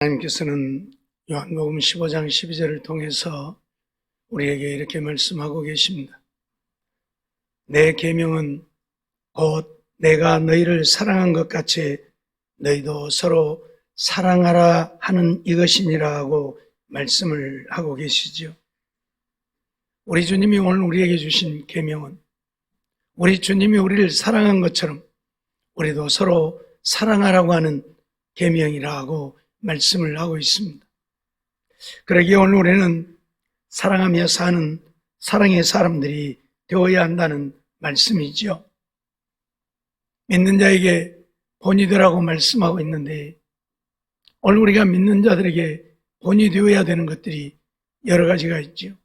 하나님께서는 요한복음 15장 12절을 통해서 우리에게 이렇게 말씀하고 계십니다. 내 계명은 곧 내가 너희를 사랑한 것 같이 너희도 서로 사랑하라 하는 이것이니라 하고 말씀을 하고 계시죠. 우리 주님이 오늘 우리에게 주신 계명은 우리 주님이 우리를 사랑한 것처럼 우리도 서로 사랑하라고 하는 계명이라 하고 말씀을 하고 있습니다. 그러기에 오늘 우리는 사랑하며 사는 사랑의 사람들이 되어야 한다는 말씀이죠. 믿는 자에게 본이 되라고 말씀하고 있는데 오늘 우리가 믿는 자들에게 본이 되어야 되는 것들이 여러 가지가 있죠.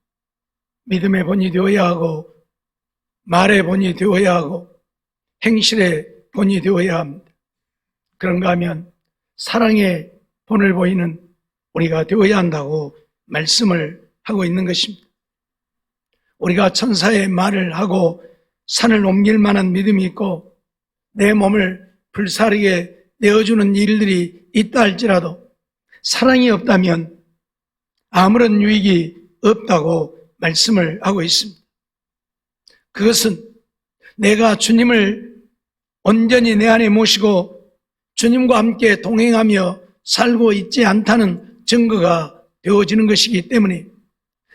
믿음의 본이 되어야 하고 말의 본이 되어야 하고 행실의 본이 되어야 합니다. 그런가 하면 사랑의 본을 보이는 우리가 되어야 한다고 말씀을 하고 있는 것입니다. 우리가 천사의 말을 하고 산을 옮길 만한 믿음이 있고 내 몸을 불사르게 내어주는 일들이 있다 할지라도 사랑이 없다면 아무런 유익이 없다고 말씀을 하고 있습니다. 그것은 내가 주님을 온전히 내 안에 모시고 주님과 함께 동행하며 살고 있지 않다는 증거가 되어지는 것이기 때문에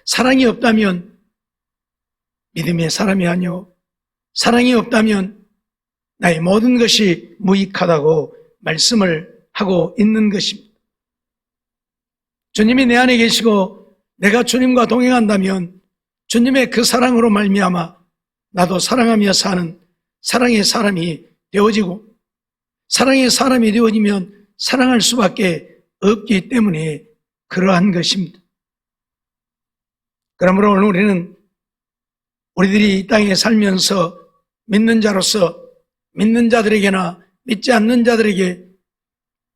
사랑이 없다면 믿음의 사람이 아니오 사랑이 없다면 나의 모든 것이 무익하다고 말씀을 하고 있는 것입니다. 주님이 내 안에 계시고 내가 주님과 동행한다면 주님의 그 사랑으로 말미암아 나도 사랑하며 사는 사랑의 사람이 되어지고 사랑의 사람이 되어지면 사랑할 수밖에 없기 때문에 그러한 것입니다. 그러므로 오늘 우리는 우리들이 이 땅에 살면서 믿는 자로서 믿는 자들에게나 믿지 않는 자들에게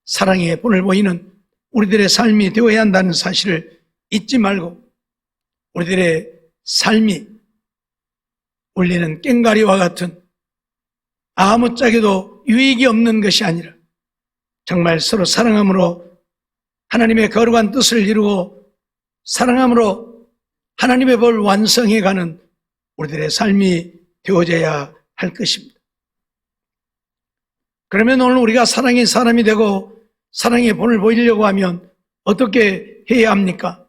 사랑의 본을 보이는 우리들의 삶이 되어야 한다는 사실을 잊지 말고 우리들의 삶이 울리는 꽹과리와 같은 아무짝에도 유익이 없는 것이 아니라 정말 서로 사랑함으로 하나님의 거룩한 뜻을 이루고 사랑함으로 하나님의 법을 완성해가는 우리들의 삶이 되어져야 할 것입니다. 그러면 오늘 우리가 사랑의 사람이 되고 사랑의 본을 보이려고 하면 어떻게 해야 합니까?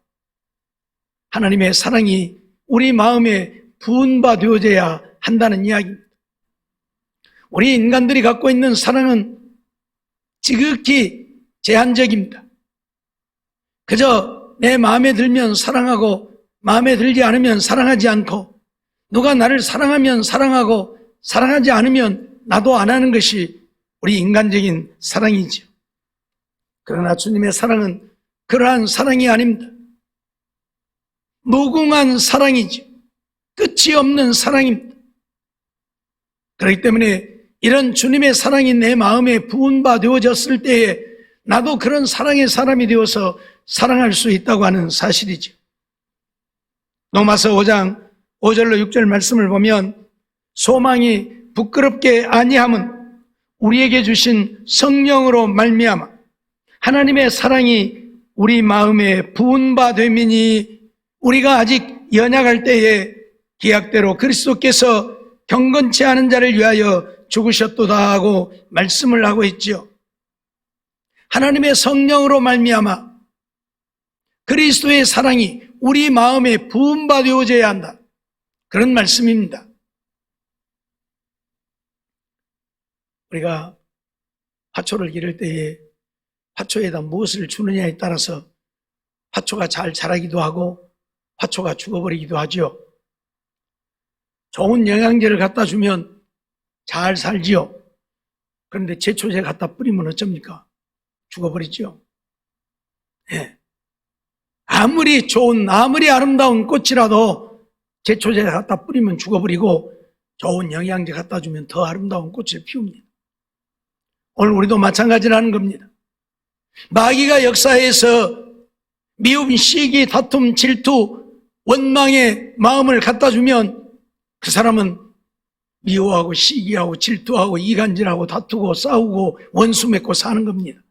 하나님의 사랑이 우리 마음에 부은바 되어져야 한다는 이야기입니다. 우리 인간들이 갖고 있는 사랑은 지극히 제한적입니다. 그저 내 마음에 들면 사랑하고 마음에 들지 않으면 사랑하지 않고 누가 나를 사랑하면 사랑하고 사랑하지 않으면 나도 안 하는 것이 우리 인간적인 사랑이죠. 그러나 주님의 사랑은 그러한 사랑이 아닙니다. 무궁한 사랑이죠. 끝이 없는 사랑입니다. 그렇기 때문에 이런 주님의 사랑이 내 마음에 부은 바 되어졌을 때에 나도 그런 사랑의 사람이 되어서 사랑할 수 있다고 하는 사실이죠. 로마서 5장 5절로 6절 말씀을 보면 소망이 부끄럽게 아니함은 우리에게 주신 성령으로 말미암아 하나님의 사랑이 우리 마음에 부은 바 됨이니 우리가 아직 연약할 때에 기약대로 그리스도께서 경건치 않은 자를 위하여 죽으셨도다 하고 말씀을 하고 있죠. 하나님의 성령으로 말미암아 그리스도의 사랑이 우리 마음에 부은 바 되어져야 한다. 그런 말씀입니다. 우리가 화초를 기를 때에 화초에다 무엇을 주느냐에 따라서 화초가 잘 자라기도 하고 화초가 죽어버리기도 하죠. 좋은 영양제를 갖다 주면 잘 살지요. 그런데 제초제 갖다 뿌리면 어쩝니까? 죽어버리죠. 네. 아무리 좋은, 아무리 아름다운 꽃이라도 제초제 갖다 뿌리면 죽어버리고 좋은 영양제 갖다 주면 더 아름다운 꽃을 피웁니다. 오늘 우리도 마찬가지라는 겁니다. 마귀가 역사에서 미움, 시기, 다툼, 질투, 원망의 마음을 갖다 주면 그 사람은 미워하고 시기하고 질투하고 이간질하고 다투고 싸우고 원수 맺고 사는 겁니다.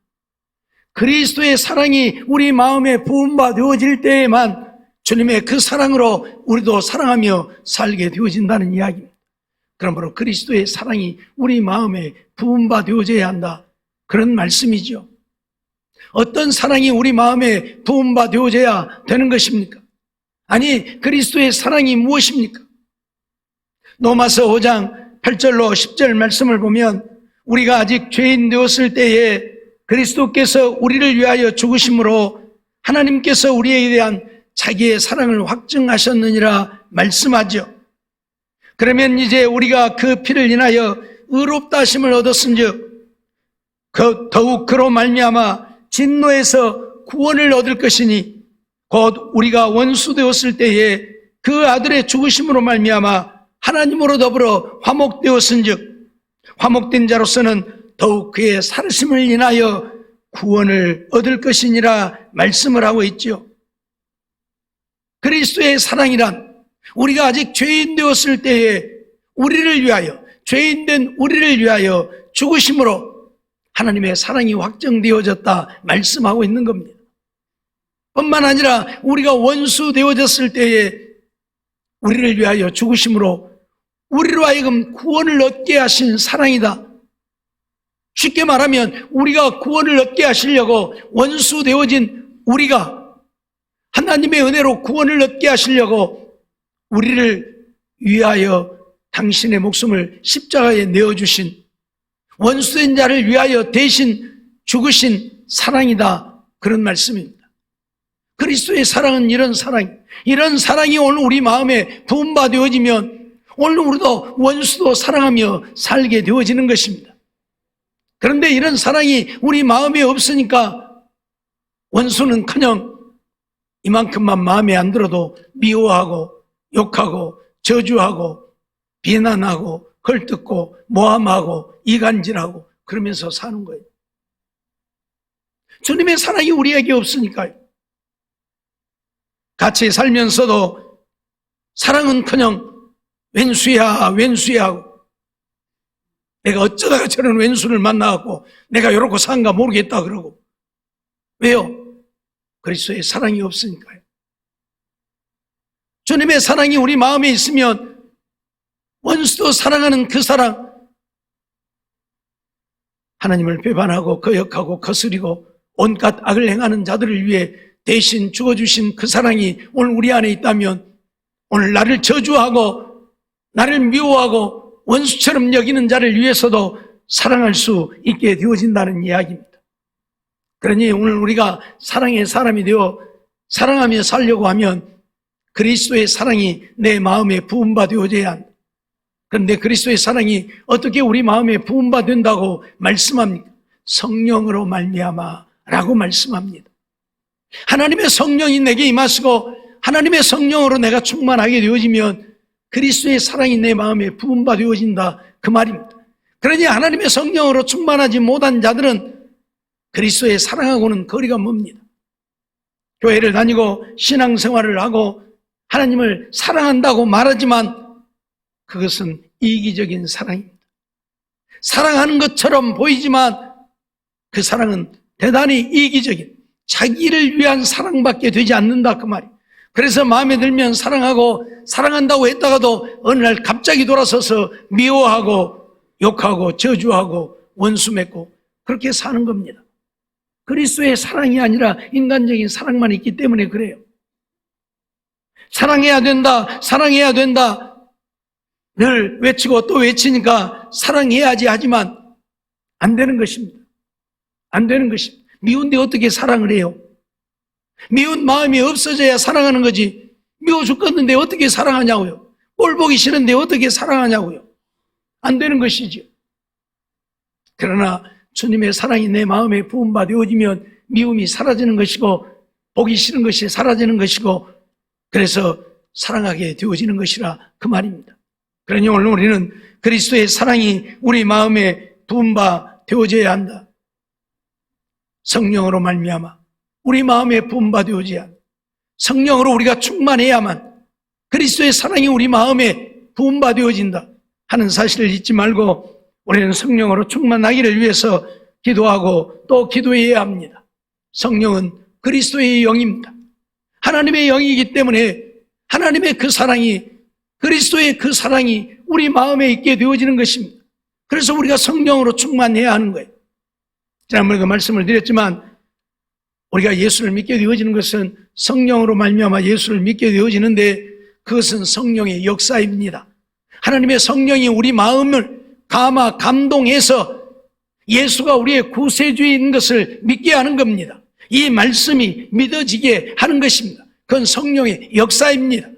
그리스도의 사랑이 우리 마음에 부음받아질 때에만 주님의 그 사랑으로 우리도 사랑하며 살게 되어진다는 이야기입니다. 그러므로 그리스도의 사랑이 우리 마음에 부음받아져야 한다, 그런 말씀이죠. 어떤 사랑이 우리 마음에 부음받아져야 되는 것입니까? 아니, 그리스도의 사랑이 무엇입니까? 로마서 5장 8절로 10절 말씀을 보면 우리가 아직 죄인 되었을 때에 그리스도께서 우리를 위하여 죽으심으로 하나님께서 우리에 대한 자기의 사랑을 확증하셨느니라 말씀하죠. 그러면 이제 우리가 그 피를 인하여 의롭다 하심을 얻었은즉 더욱 그로 말미암아 진노에서 구원을 얻을 것이니 곧 우리가 원수 되었을 때에 그 아들의 죽으심으로 말미암아 하나님으로 더불어 화목되었은즉 화목된 자로서는 더욱 그의 살으심을 인하여 구원을 얻을 것이니라 말씀을 하고 있죠. 그리스도의 사랑이란 우리가 아직 죄인 되었을 때에 우리를 위하여, 죄인된 우리를 위하여 죽으심으로 하나님의 사랑이 확정되어졌다 말씀하고 있는 겁니다. 뿐만 아니라 우리가 원수 되어졌을 때에 우리를 위하여 죽으심으로 우리로 하여금 구원을 얻게 하신 사랑이다. 쉽게 말하면 우리가 구원을 얻게 하시려고 원수 되어진 우리가 하나님의 은혜로 구원을 얻게 하시려고 우리를 위하여 당신의 목숨을 십자가에 내어주신, 원수된 자를 위하여 대신 죽으신 사랑이다, 그런 말씀입니다. 그리스도의 사랑은 이런 사랑이 오늘 우리 마음에 부음받아지면 오늘 우리도 원수도 사랑하며 살게 되어지는 것입니다. 그런데 이런 사랑이 우리 마음에 없으니까 원수는커녕 이만큼만 마음에 안 들어도 미워하고 욕하고 저주하고 비난하고 걸뜯고 모함하고 이간질하고 그러면서 사는 거예요. 주님의 사랑이 우리에게 없으니까요. 같이 살면서도 사랑은커녕 왼수야 하고 내가 어쩌다가 저런 왼수를 만나갖고 내가 이러고 산가 모르겠다 그러고. 왜요? 그리스도의 사랑이 없으니까요. 주님의 사랑이 우리 마음에 있으면 원수도 사랑하는 그 사랑, 하나님을 배반하고 거역하고 거스리고 온갖 악을 행하는 자들을 위해 대신 죽어주신 그 사랑이 오늘 우리 안에 있다면 오늘 나를 저주하고 나를 미워하고 원수처럼 여기는 자를 위해서도 사랑할 수 있게 되어진다는 이야기입니다. 그러니 오늘 우리가 사랑의 사람이 되어 사랑하며 살려고 하면 그리스도의 사랑이 내 마음에 부음받아져야 한다. 그런데 그리스도의 사랑이 어떻게 우리 마음에 부음받는다고 말씀합니까? 성령으로 말미암아 라고 말씀합니다. 하나님의 성령이 내게 임하시고 하나님의 성령으로 내가 충만하게 되어지면 그리스도의 사랑이 내 마음에 부음받아진다, 그 말입니다. 그러니 하나님의 성령으로 충만하지 못한 자들은 그리스도의 사랑하고는 거리가 멉니다. 교회를 다니고 신앙생활을 하고 하나님을 사랑한다고 말하지만 그것은 이기적인 사랑입니다. 사랑하는 것처럼 보이지만 그 사랑은 대단히 이기적인, 자기를 위한 사랑밖에 되지 않는다, 그 말이에요. 그래서 마음에 들면 사랑하고 사랑한다고 했다가도 어느 날 갑자기 돌아서서 미워하고 욕하고 저주하고 원수 맺고 그렇게 사는 겁니다. 그리스도의 사랑이 아니라 인간적인 사랑만 있기 때문에 그래요. 사랑해야 된다, 사랑해야 된다 늘 외치고 또 외치니까 사랑해야지 하지만 안 되는 것입니다. 안 되는 것입니다. 미운데 어떻게 사랑을 해요? 미운 마음이 없어져야 사랑하는 거지. 미워 죽겠는데 어떻게 사랑하냐고요? 꼴 보기 싫은데 어떻게 사랑하냐고요? 안 되는 것이죠. 그러나 주님의 사랑이 내 마음에 부음받아지면 미움이 사라지는 것이고 보기 싫은 것이 사라지는 것이고 그래서 사랑하게 되어지는 것이라 그 말입니다. 그러니 오늘 우리는 그리스도의 사랑이 우리 마음에 부음받아져야 한다. 성령으로 말미암아 우리 마음에 부음받아져야 한다. 성령으로 우리가 충만해야만 그리스도의 사랑이 우리 마음에 부음받아진다 하는 사실을 잊지 말고 우리는 성령으로 충만하기를 위해서 기도하고 또 기도해야 합니다. 성령은 그리스도의 영입니다. 하나님의 영이기 때문에 하나님의 그 사랑이, 그리스도의 그 사랑이 우리 마음에 있게 되어지는 것입니다. 그래서 우리가 성령으로 충만해야 하는 거예요. 지난번에 그 말씀을 드렸지만 우리가 예수를 믿게 되어지는 것은 성령으로 말미암아 예수를 믿게 되어지는데 그것은 성령의 역사입니다. 하나님의 성령이 우리 마음을 감동해서 예수가 우리의 구세주인 것을 믿게 하는 겁니다. 이 말씀이 믿어지게 하는 것입니다. 그건 성령의 역사입니다.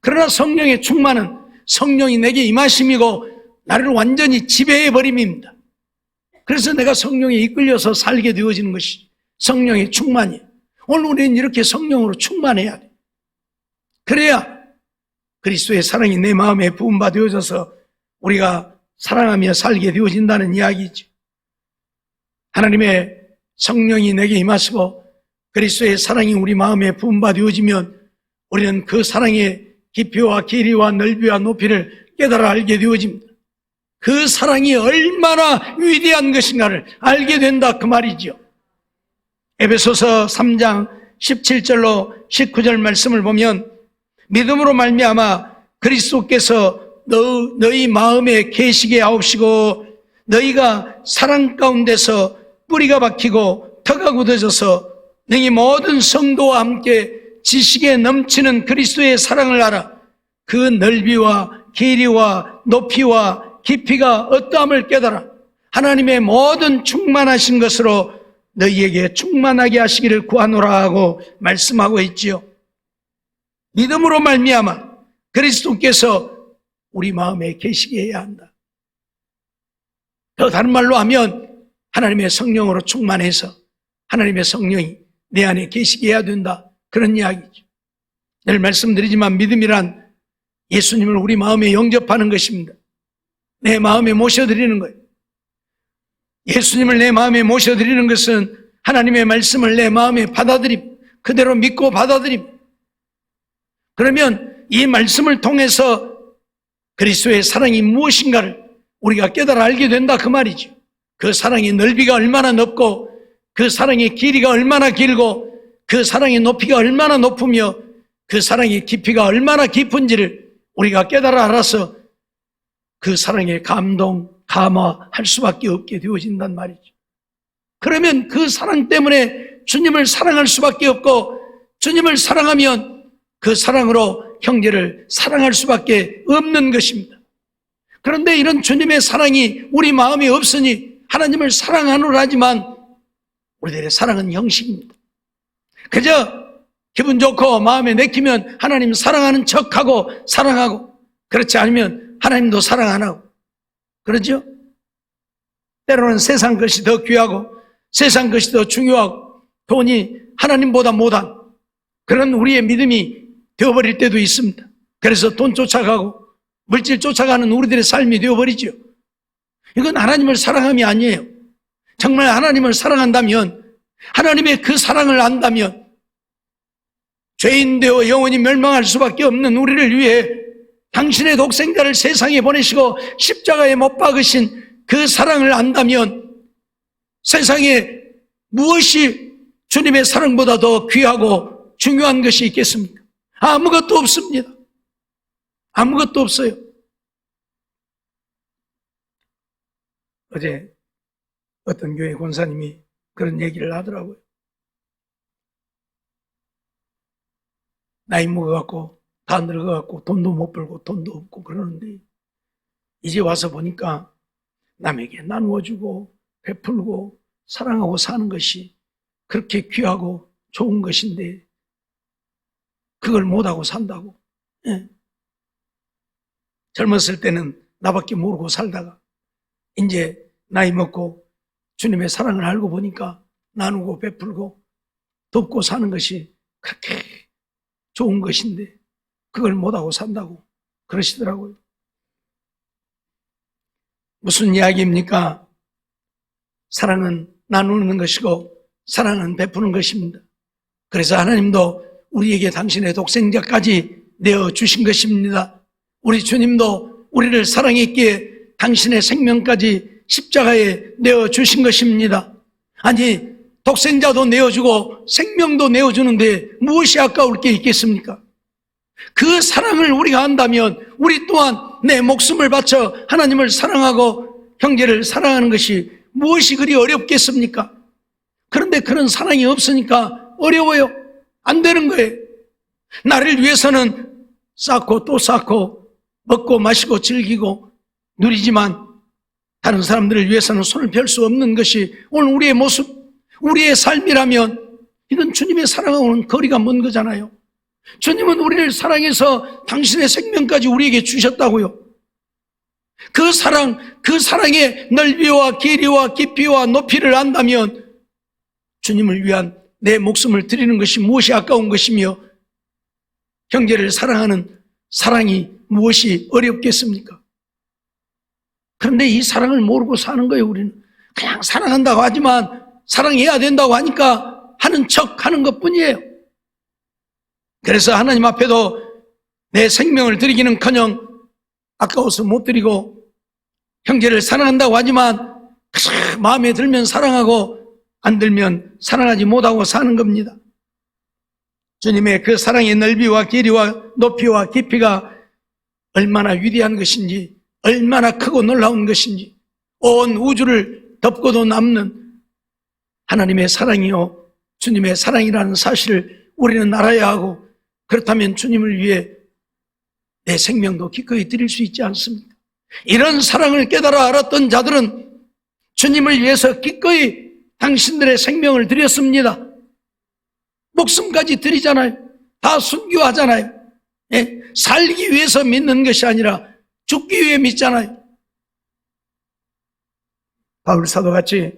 그러나 성령의 충만은 성령이 내게 임하심이고 나를 완전히 지배해버림입니다. 그래서 내가 성령에 이끌려서 살게 되어지는 것이 성령의 충만이에요. 오늘 우리는 이렇게 성령으로 충만해야 돼요. 그래야 그리스도의 사랑이 내 마음에 부음받아져서 우리가 사랑하며 살게 되어진다는 이야기죠. 하나님의 성령이 내게 임하시고 그리스도의 사랑이 우리 마음에 부음받아지면 우리는 그 사랑의 깊이와 길이와 넓이와 높이를 깨달아 알게 되어집니다. 그 사랑이 얼마나 위대한 것인가를 알게 된다 그 말이죠. 에베소서 3장 17절로 19절 말씀을 보면 믿음으로 말미암아 그리스도께서 너희 마음에 계시게 하옵시고 너희가 사랑 가운데서 뿌리가 박히고 터가 굳어져서 너희 모든 성도와 함께 지식에 넘치는 그리스도의 사랑을 알아 그 넓이와 길이와 높이와 깊이가 어떠함을 깨달아 하나님의 모든 충만하신 것으로 너희에게 충만하게 하시기를 구하노라 하고 말씀하고 있지요. 믿음으로 말미암아 그리스도께서 우리 마음에 계시게 해야 한다. 더 다른 말로 하면 하나님의 성령으로 충만해서 하나님의 성령이 내 안에 계시게 해야 된다. 그런 이야기죠. 늘 말씀드리지만 믿음이란 예수님을 우리 마음에 영접하는 것입니다. 내 마음에 모셔드리는 거예요. 예수님을 내 마음에 모셔드리는 것은 하나님의 말씀을 내 마음에 받아들임, 그대로 믿고 받아들임. 그러면 이 말씀을 통해서 그리스도의 사랑이 무엇인가를 우리가 깨달아 알게 된다 그 말이죠. 그 사랑의 넓이가 얼마나 넓고 그 사랑의 길이가 얼마나 길고 그 사랑의 높이가 얼마나 높으며 그 사랑의 깊이가 얼마나 깊은지를 우리가 깨달아 알아서 그 사랑에 감화할 수밖에 없게 되어진단 말이죠. 그러면 그 사랑 때문에 주님을 사랑할 수밖에 없고 주님을 사랑하면 그 사랑으로 형제를 사랑할 수밖에 없는 것입니다. 그런데 이런 주님의 사랑이 우리 마음에 없으니 하나님을 사랑하노라 하지만 우리들의 사랑은 형식입니다. 그저 기분 좋고 마음에 내키면 하나님 사랑하는 척하고 사랑하고 그렇지 않으면 하나님도 사랑 안 하고 그러죠? 때로는 세상 것이 더 귀하고 세상 것이 더 중요하고 돈이 하나님보다 못한 그런 우리의 믿음이 되어버릴 때도 있습니다. 그래서 돈 쫓아가고 물질 쫓아가는 우리들의 삶이 되어버리죠. 이건 하나님을 사랑함이 아니에요. 정말 하나님을 사랑한다면 하나님의 그 사랑을 안다면 죄인 되어 영원히 멸망할 수밖에 없는 우리를 위해 당신의 독생자를 세상에 보내시고 십자가에 못 박으신 그 사랑을 안다면 세상에 무엇이 주님의 사랑보다 더 귀하고 중요한 것이 있겠습니까? 아무것도 없습니다. 아무것도 없어요. 어제 어떤 교회 권사님이 그런 얘기를 하더라고요. 나이 먹어갖고 다 늙어갖고 돈도 못 벌고 돈도 없고 그러는데 이제 와서 보니까 남에게 나누어주고 베풀고 사랑하고 사는 것이 그렇게 귀하고 좋은 것인데 그걸 못하고 산다고. 예. 젊었을 때는 나밖에 모르고 살다가 이제 나이 먹고 주님의 사랑을 알고 보니까 나누고 베풀고 돕고 사는 것이 그렇게 좋은 것인데 그걸 못하고 산다고 그러시더라고요. 무슨 이야기입니까? 사랑은 나누는 것이고 사랑은 베푸는 것입니다. 그래서 하나님도 우리에게 당신의 독생자까지 내어주신 것입니다. 우리 주님도 우리를 사랑했기에 당신의 생명까지 십자가에 내어주신 것입니다. 아니 독생자도 내어주고 생명도 내어주는데 무엇이 아까울 게 있겠습니까? 그 사랑을 우리가 안다면 우리 또한 내 목숨을 바쳐 하나님을 사랑하고 형제를 사랑하는 것이 무엇이 그리 어렵겠습니까? 그런데 그런 사랑이 없으니까 어려워요. 안 되는 거예요. 나를 위해서는 쌓고 또 쌓고 먹고 마시고 즐기고 누리지만 다른 사람들을 위해서는 손을 펼 수 없는 것이 오늘 우리의 모습, 우리의 삶이라면 이건 주님의 사랑하고는 거리가 먼 거잖아요. 주님은 우리를 사랑해서 당신의 생명까지 우리에게 주셨다고요. 그 사랑의 넓이와 길이와 깊이와 높이를 안다면 주님을 위한 내 목숨을 드리는 것이 무엇이 아까운 것이며 형제를 사랑하는 사랑이 무엇이 어렵겠습니까? 그런데 이 사랑을 모르고 사는 거예요. 우리는 그냥 사랑한다고 하지만 사랑해야 된다고 하니까 하는 척 하는 것뿐이에요. 그래서 하나님 앞에도 내 생명을 드리기는커녕 아까워서 못 드리고 형제를 사랑한다고 하지만 마음에 들면 사랑하고 안 들면 사랑하지 못하고 사는 겁니다. 주님의 그 사랑의 넓이와 길이와 높이와 깊이가 얼마나 위대한 것인지, 얼마나 크고 놀라운 것인지, 온 우주를 덮고도 남는 하나님의 사랑이요 주님의 사랑이라는 사실을 우리는 알아야 하고, 그렇다면 주님을 위해 내 생명도 기꺼이 드릴 수 있지 않습니까? 이런 사랑을 깨달아 알았던 자들은 주님을 위해서 기꺼이 당신들의 생명을 드렸습니다. 목숨까지 드리잖아요. 다 순교하잖아요. 예? 살기 위해서 믿는 것이 아니라 죽기 위해 믿잖아요. 바울 사도같이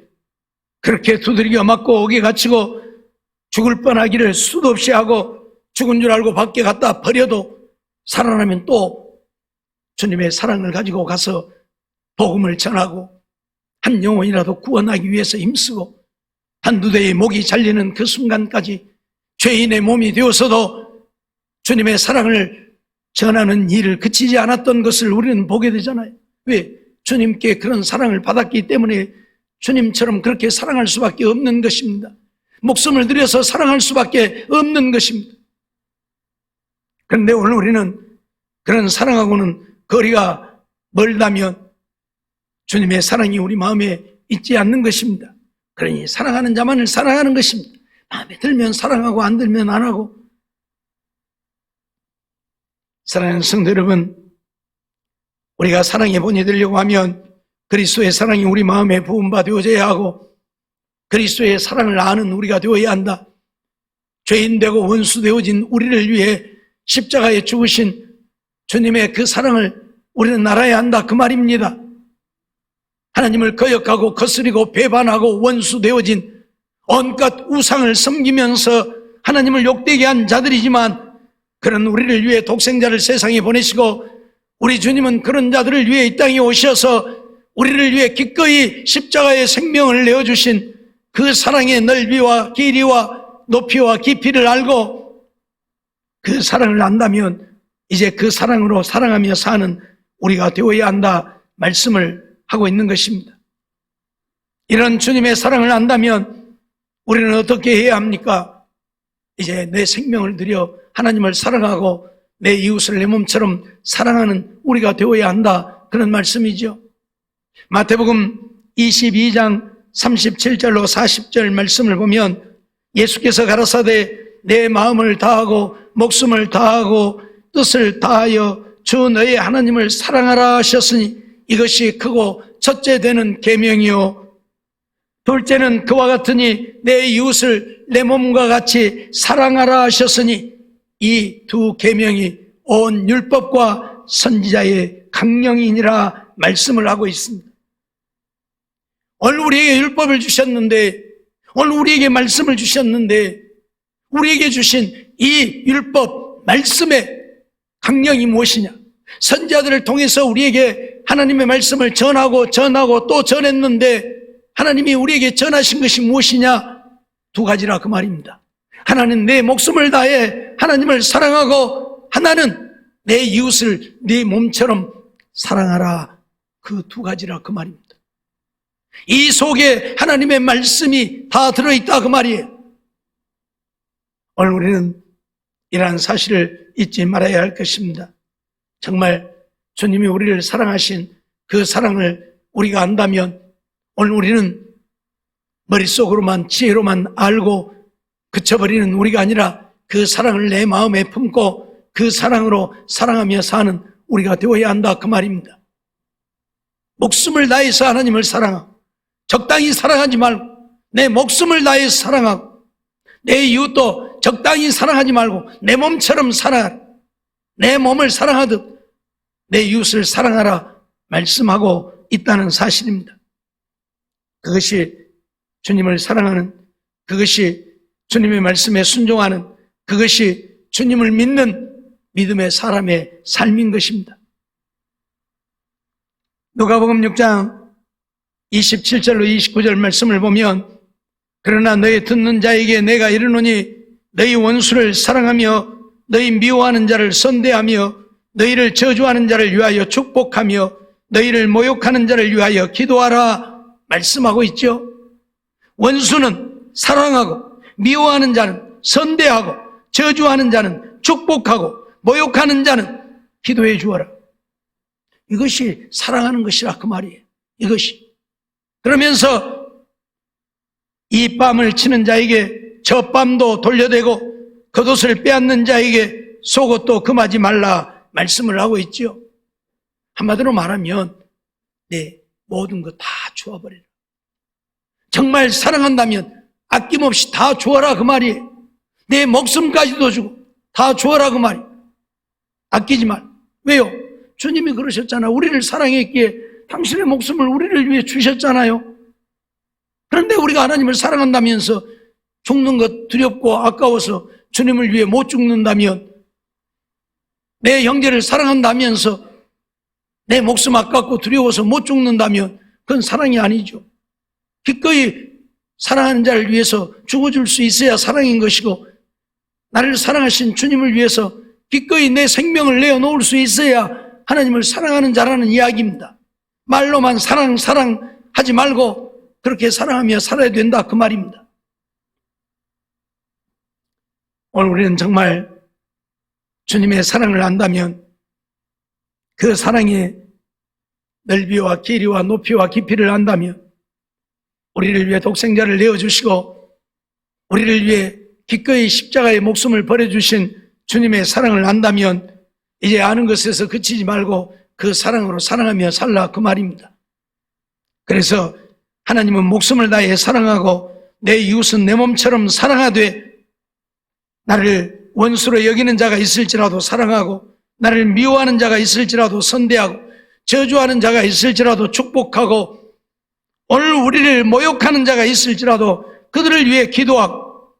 그렇게 두드리겨 맞고 옥에 갇히고 죽을 뻔하기를 수도 없이 하고 죽은 줄 알고 밖에 갖다 버려도 살아나면 또 주님의 사랑을 가지고 가서 복음을 전하고 한 영혼이라도 구원하기 위해서 힘쓰고 한두 대의 목이 잘리는 그 순간까지 죄인의 몸이 되어서도 주님의 사랑을 전하는 일을 그치지 않았던 것을 우리는 보게 되잖아요. 왜? 주님께 그런 사랑을 받았기 때문에 주님처럼 그렇게 사랑할 수밖에 없는 것입니다. 목숨을 들여서 사랑할 수밖에 없는 것입니다. 그런데 오늘 우리는 그런 사랑하고는 거리가 멀다면 주님의 사랑이 우리 마음에 있지 않는 것입니다. 그러니 사랑하는 자만을 사랑하는 것입니다. 마음에 들면 사랑하고 안 들면 안 하고. 사랑하는 성도 여러분, 우리가 사랑의 본이 되려고 하면 그리스도의 사랑이 우리 마음에 부음바 되어져야 하고 그리스도의 사랑을 아는 우리가 되어야 한다. 죄인 되고 원수 되어진 우리를 위해 십자가에 죽으신 주님의 그 사랑을 우리는 알아야 한다, 그 말입니다. 하나님을 거역하고 거스리고 배반하고 원수 되어진 온갖 우상을 섬기면서 하나님을 욕되게 한 자들이지만 그런 우리를 위해 독생자를 세상에 보내시고 우리 주님은 그런 자들을 위해 이 땅에 오셔서 우리를 위해 기꺼이 십자가의 생명을 내어주신 그 사랑의 넓이와 길이와 높이와 깊이를 알고 그 사랑을 안다면 이제 그 사랑으로 사랑하며 사는 우리가 되어야 한다 말씀을 하고 있는 것입니다. 이런 주님의 사랑을 안다면 우리는 어떻게 해야 합니까? 이제 내 생명을 들여 하나님을 사랑하고 내 이웃을 내 몸처럼 사랑하는 우리가 되어야 한다, 그런 말씀이죠. 마태복음 22장 37절로 40절 말씀을 보면 예수께서 가라사대 내 마음을 다하고 목숨을 다하고 뜻을 다하여 주 너의 하나님을 사랑하라 하셨으니 이것이 크고 첫째 되는 계명이요 둘째는 그와 같으니 내 이웃을 내 몸과 같이 사랑하라 하셨으니 이 두 계명이 온 율법과 선지자의 강령이니라 말씀을 하고 있습니다. 오늘 우리에게 율법을 주셨는데, 오늘 우리에게 말씀을 주셨는데 우리에게 주신 이 율법 말씀의 강령이 무엇이냐? 선지자들을 통해서 우리에게 하나님의 말씀을 전하고 또 전했는데 하나님이 우리에게 전하신 것이 무엇이냐? 두 가지라 그 말입니다. 하나는 내 목숨을 다해 하나님을 사랑하고 하나는 내 이웃을 네 몸처럼 사랑하라, 그 두 가지라 그 말입니다. 이 속에 하나님의 말씀이 다 들어있다 그 말이에요. 오늘 우리는 이러한 사실을 잊지 말아야 할 것입니다. 정말 주님이 우리를 사랑하신 그 사랑을 우리가 안다면 오늘 우리는 머릿속으로만 지혜로만 알고 그쳐버리는 우리가 아니라 그 사랑을 내 마음에 품고 그 사랑으로 사랑하며 사는 우리가 되어야 한다 그 말입니다. 목숨을 다해서 하나님을 사랑하고 적당히 사랑하지 말고 내 목숨을 다해서 사랑하고 내 이웃도 적당히 사랑하지 말고 내 몸처럼 사랑하라. 내 몸을 사랑하듯 내 이웃을 사랑하라 말씀하고 있다는 사실입니다. 그것이 주님을 사랑하는, 그것이 주님의 말씀에 순종하는, 그것이 주님을 믿는 믿음의 사람의 삶인 것입니다. 누가복음 6장 27절로 29절 말씀을 보면 그러나 너희 듣는 자에게 내가 이르노니 너희 원수를 사랑하며 너희 미워하는 자를 선대하며 너희를 저주하는 자를 위하여 축복하며 너희를 모욕하는 자를 위하여 기도하라 말씀하고 있죠. 원수는 사랑하고 미워하는 자는 선대하고 저주하는 자는 축복하고 모욕하는 자는 기도해 주어라. 이것이 사랑하는 것이라 그 말이에요. 이것이. 그러면서 이 뺨을 치는 자에게 저 뺨도 돌려대고 겉옷을 빼앗는 자에게 속옷도 금하지 말라 말씀을 하고 있죠. 한마디로 말하면 내 모든 거 다 주어버리라. 정말 사랑한다면 아낌없이 다 주어라 그 말이에요. 내 목숨까지도 주고 다 주어라 그 말이에요. 아끼지 말. 왜요? 주님이 그러셨잖아요. 우리를 사랑했기에 당신의 목숨을 우리를 위해 주셨잖아요. 그런데 우리가 하나님을 사랑한다면서 죽는 것 두렵고 아까워서 주님을 위해 못 죽는다면, 내 형제를 사랑한다면서 내 목숨 아깝고 두려워서 못 죽는다면 그건 사랑이 아니죠. 기꺼이 사랑하는 자를 위해서 죽어줄 수 있어야 사랑인 것이고, 나를 사랑하신 주님을 위해서 기꺼이 내 생명을 내어놓을 수 있어야 하나님을 사랑하는 자라는 이야기입니다. 말로만 사랑하지 말고 그렇게 사랑하며 살아야 된다 그 말입니다. 오늘 우리는 정말 주님의 사랑을 안다면 그 사랑의 넓이와 길이와 높이와 깊이를 안다면 우리를 위해 독생자를 내어주시고 우리를 위해 기꺼이 십자가의 목숨을 버려주신 주님의 사랑을 안다면 이제 아는 것에서 그치지 말고 그 사랑으로 사랑하며 살라 그 말입니다. 그래서 하나님은 목숨을 다해 사랑하고 내 이웃은 내 몸처럼 사랑하되 나를 원수로 여기는 자가 있을지라도 사랑하고 나를 미워하는 자가 있을지라도 선대하고 저주하는 자가 있을지라도 축복하고 오늘 우리를 모욕하는 자가 있을지라도 그들을 위해 기도하고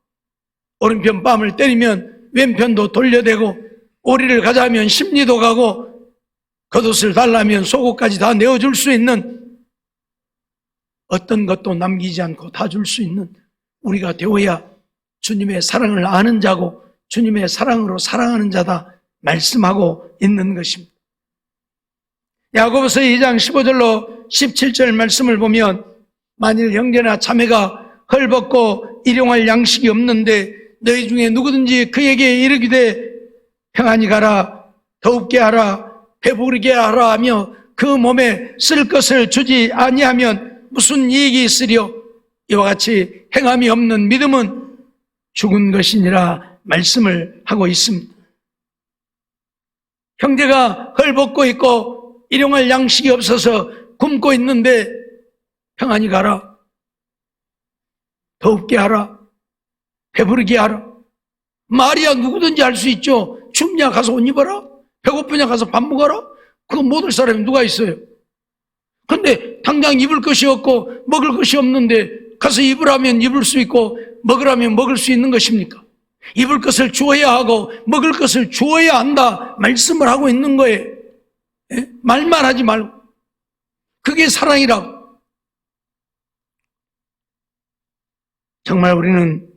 오른편 뺨을 때리면 왼편도 돌려대고 오리를 가자면 심리도 가고 겉옷을 달라면 속옷까지 다 내어줄 수 있는, 어떤 것도 남기지 않고 다 줄 수 있는 우리가 되어야 주님의 사랑을 아는 자고 주님의 사랑으로 사랑하는 자다 말씀하고 있는 것입니다. 야고보서 2장 15절로 17절 말씀을 보면 만일 형제나 자매가 헐벗고 일용할 양식이 없는데 너희 중에 누구든지 그에게 이르기되 평안히 가라, 더웁게 하라, 배부르게 하라 하며 그 몸에 쓸 것을 주지 아니하면 무슨 이익이 있으리요? 이와 같이 행함이 없는 믿음은 죽은 것이니라 말씀을 하고 있습니다. 형제가 헐벗고 있고 일용할 양식이 없어서 굶고 있는데 평안히 가라, 더웁게 하라, 배부르게 하라. 말이야 누구든지 할 수 있죠. 춥냐 가서 옷 입어라, 배고프냐 가서 밥 먹어라. 그거 못 할 사람이 누가 있어요? 근데 당장 입을 것이 없고 먹을 것이 없는데 가서 입으라면 입을 수 있고 먹으라면 먹을 수 있는 것입니까? 입을 것을 주어야 하고 먹을 것을 주어야 한다 말씀을 하고 있는 거예요. 예? 말만 하지 말고. 그게 사랑이라고. 정말 우리는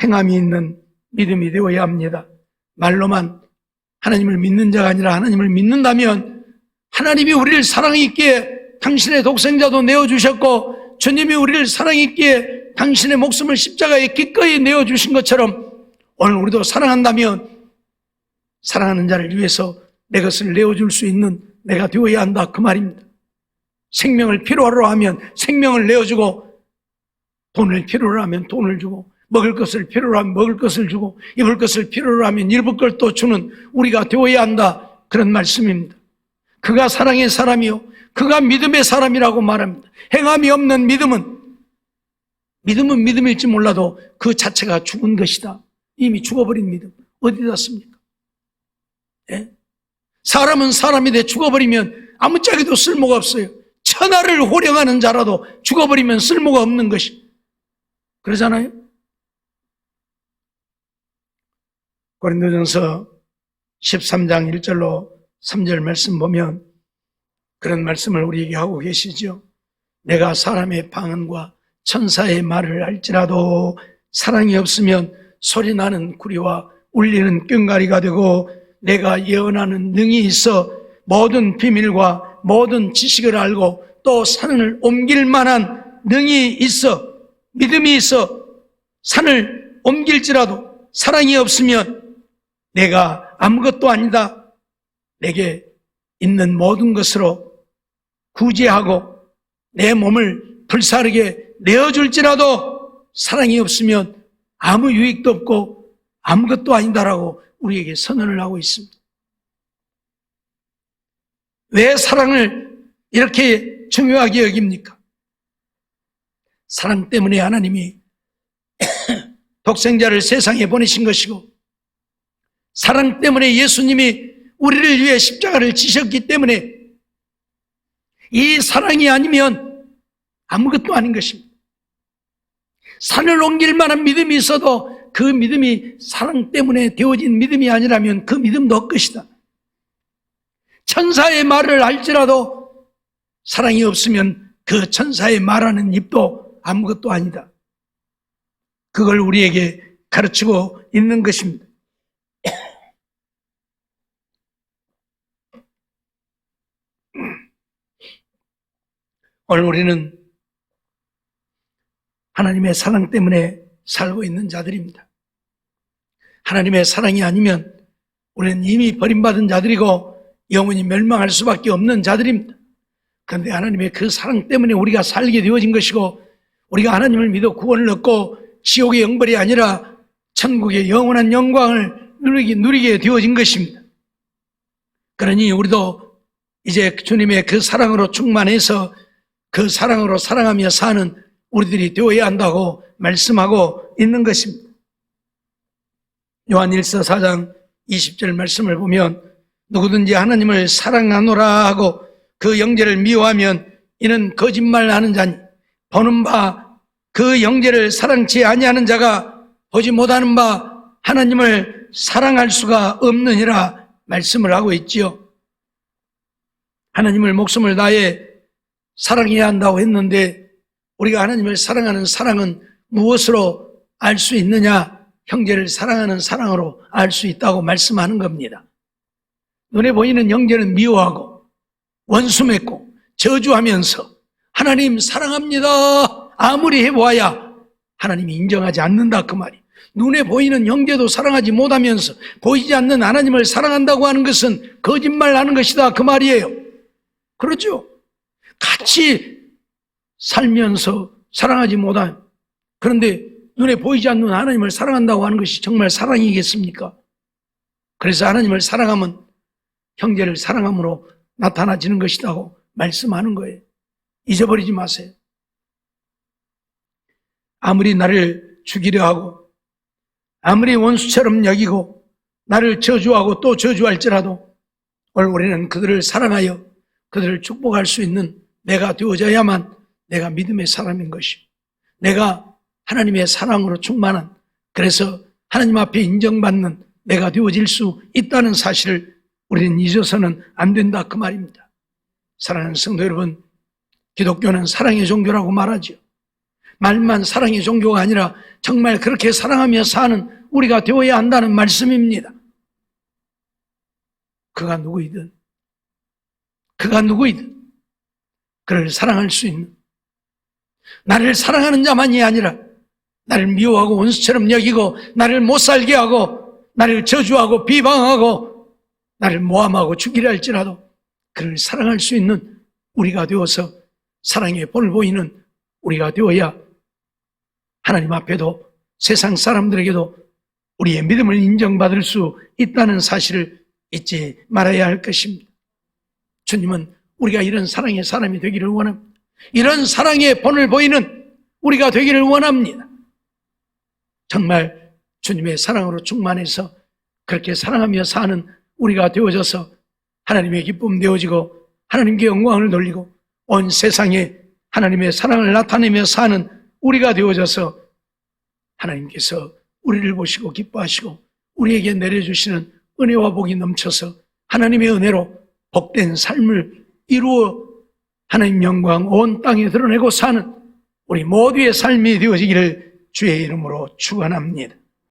행함이 있는 믿음이 되어야 합니다. 말로만 하나님을 믿는 자가 아니라 하나님을 믿는다면 하나님이 우리를 사랑있기에 당신의 독생자도 내어주셨고 주님이 우리를 사랑했기에 당신의 목숨을 십자가에 기꺼이 내어주신 것처럼 오늘 우리도 사랑한다면 사랑하는 자를 위해서 내 것을 내어줄 수 있는 내가 되어야 한다, 그 말입니다. 생명을 필요로 하면 생명을 내어주고, 돈을 필요로 하면 돈을 주고, 먹을 것을 필요로 하면 먹을 것을 주고, 입을 것을 필요로 하면 입을 것도 주는 우리가 되어야 한다, 그런 말씀입니다. 그가 사랑의 사람이요 그가 믿음의 사람이라고 말합니다. 행함이 없는 믿음은 믿음일지 몰라도 그 자체가 죽은 것이다. 이미 죽어버린 믿음 어디다 씁니까? 예? 사람은 사람이 돼 죽어버리면 아무짝에도 쓸모가 없어요. 천하를 호령하는 자라도 죽어버리면 쓸모가 없는 것이, 그러잖아요. 고린도전서 13장 1절로 3절 말씀 보면 그런 말씀을 우리에게 하고 계시죠. 내가 사람의 방언과 천사의 말을 할지라도 사랑이 없으면 소리나는 구리와 울리는 꽹과리가 되고, 내가 예언하는 능이 있어 모든 비밀과 모든 지식을 알고 또 산을 옮길 만한 능이 있어, 믿음이 있어 산을 옮길지라도 사랑이 없으면 내가 아무것도 아니다. 내게 있는 모든 것으로 구제하고 내 몸을 불사르게 내어줄지라도 사랑이 없으면 아무 유익도 없고 아무것도 아니다라고 우리에게 선언을 하고 있습니다. 왜 사랑을 이렇게 중요하게 여깁니까? 사랑 때문에 하나님이 독생자를 세상에 보내신 것이고, 사랑 때문에 예수님이 우리를 위해 십자가를 지셨기 때문에 이 사랑이 아니면 아무것도 아닌 것입니다. 산을 옮길 만한 믿음이 있어도 그 믿음이 사랑 때문에 되어진 믿음이 아니라면 그 믿음도 헛것이다. 천사의 말을 할지라도 사랑이 없으면 그 천사의 말하는 입도 아무것도 아니다. 그걸 우리에게 가르치고 있는 것입니다. 오늘 우리는 하나님의 사랑 때문에 살고 있는 자들입니다. 하나님의 사랑이 아니면 우리는 이미 버림받은 자들이고 영원히 멸망할 수밖에 없는 자들입니다. 그런데 하나님의 그 사랑 때문에 우리가 살게 되어진 것이고, 우리가 하나님을 믿어 구원을 얻고 지옥의 영벌이 아니라 천국의 영원한 영광을 누리게 되어진 것입니다. 그러니 우리도 이제 주님의 그 사랑으로 충만해서 그 사랑으로 사랑하며 사는 우리들이 되어야 한다고 말씀하고 있는 것입니다. 요한일서 4장 20절 말씀을 보면 누구든지 하나님을 사랑하노라 하고 그 형제를 미워하면 이는 거짓말하는 자니 보는 바 그 형제를 사랑치 아니하는 자가 보지 못하는 바 하나님을 사랑할 수가 없느니라 말씀을 하고 있지요. 하나님을 목숨을 다해 사랑해야 한다고 했는데 우리가 하나님을 사랑하는 사랑은 무엇으로 알 수 있느냐? 형제를 사랑하는 사랑으로 알 수 있다고 말씀하는 겁니다. 눈에 보이는 형제는 미워하고 원수 맺고 저주하면서 하나님 사랑합니다 아무리 해보아야 하나님이 인정하지 않는다, 그 말이. 눈에 보이는 형제도 사랑하지 못하면서 보이지 않는 하나님을 사랑한다고 하는 것은 거짓말하는 것이다, 그 말이에요. 그렇죠? 같이 살면서 사랑하지 못한, 그런데 눈에 보이지 않는 하나님을 사랑한다고 하는 것이 정말 사랑이겠습니까? 그래서 하나님을 사랑하면 형제를 사랑함으로 나타나지는 것이라고 말씀하는 거예요. 잊어버리지 마세요. 아무리 나를 죽이려 하고 아무리 원수처럼 여기고 나를 저주하고 또 저주할지라도 오늘 우리는 그들을 사랑하여 그들을 축복할 수 있는 내가 되어져야만 내가 믿음의 사람인 것이고, 내가 하나님의 사랑으로 충만한, 그래서 하나님 앞에 인정받는 내가 되어질 수 있다는 사실을 우리는 잊어서는 안 된다, 그 말입니다. 사랑하는 성도 여러분, 기독교는 사랑의 종교라고 말하죠. 말만 사랑의 종교가 아니라 정말 그렇게 사랑하며 사는 우리가 되어야 한다는 말씀입니다. 그가 누구이든 그를 사랑할 수 있는, 나를 사랑하는 자만이 아니라 나를 미워하고 원수처럼 여기고 나를 못살게 하고 나를 저주하고 비방하고 나를 모함하고 죽이려 할지라도 그를 사랑할 수 있는 우리가 되어서 사랑의 본을 보이는 우리가 되어야 하나님 앞에도 세상 사람들에게도 우리의 믿음을 인정받을 수 있다는 사실을 잊지 말아야 할 것입니다. 주님은 우리가 이런 사랑의 사람이 되기를 원합니다. 이런 사랑의 본을 보이는 우리가 되기를 원합니다. 정말 주님의 사랑으로 충만해서 그렇게 사랑하며 사는 우리가 되어져서 하나님의 기쁨 되어지고 하나님께 영광을 돌리고 온 세상에 하나님의 사랑을 나타내며 사는 우리가 되어져서 하나님께서 우리를 보시고 기뻐하시고 우리에게 내려주시는 은혜와 복이 넘쳐서 하나님의 은혜로 복된 삶을 이루어 하나님 영광 온 땅에 드러내고 사는 우리 모두의 삶이 되어지기를 주의 이름으로 축원합니다.